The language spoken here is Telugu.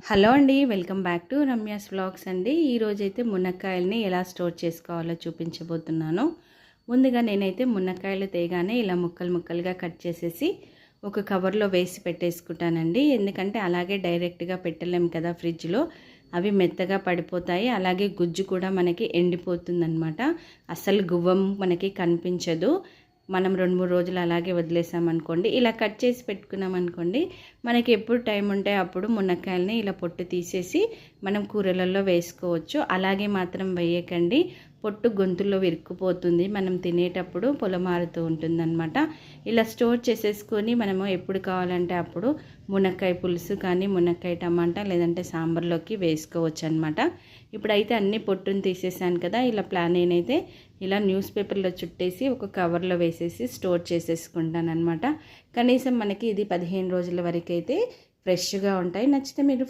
హలో అండి, welcome back to Ramya's vlogs అండి. ఈరోజైతే మునక్కాయలని ఎలా స్టోర్ చేసుకోవాలో చూపించబోతున్నాను. ముందుగా నేనైతే మునక్కాయలు తేగానే ఇలా ముక్కలు ముక్కలుగా కట్ చేసేసి ఒక కవర్లో వేసి పెట్టేసుకుంటానండి. ఎందుకంటే అలాగే డైరెక్ట్గా పెట్టలేం కదా ఫ్రిడ్జ్లో, అవి మెత్తగా పడిపోతాయి. అలాగే గుజ్జు కూడా మనకి ఎండిపోతుందన్నమాట. అసలు గువ్వం మనకి కనిపించదు. మనం 2-3 రోజులు అలాగే వదిలేసామనుకోండి, ఇలా కట్ చేసి పెట్టుకున్నామనుకోండి, మనకి ఎప్పుడు టైం ఉంటే అప్పుడు మునక్కాయలని ఇలా పొట్టు తీసేసి మనం కూరలలో వేసుకోవచ్చు. అలాగే మాత్రం వేయకండి, పొట్టు గొంతులో విరుక్కుపోతుంది, మనం తినేటప్పుడు పొలమారుతూ ఉంటుందన్నమాట. ఇలా స్టోర్ చేసేసుకొని మనము ఎప్పుడు కావాలంటే అప్పుడు మునక్కాయ పులుసు కానీ మునక్కాయ టమాటా లేదంటే సాంబార్లోకి వేసుకోవచ్చు అనమాట. ఇప్పుడైతే అన్ని పొట్టును తీసేసాను కదా, ఇలా నేనైతే ఇలా న్యూస్ పేపర్లో చుట్టేసి ఒక కవర్లో వేసేసి స్టోర్ చేసేసుకుంటాను అనమాట. కనీసం మనకి ఇది 15 రోజుల వరకు అయితే ఫ్రెష్గా ఉంటాయి. నచ్చితే మీరు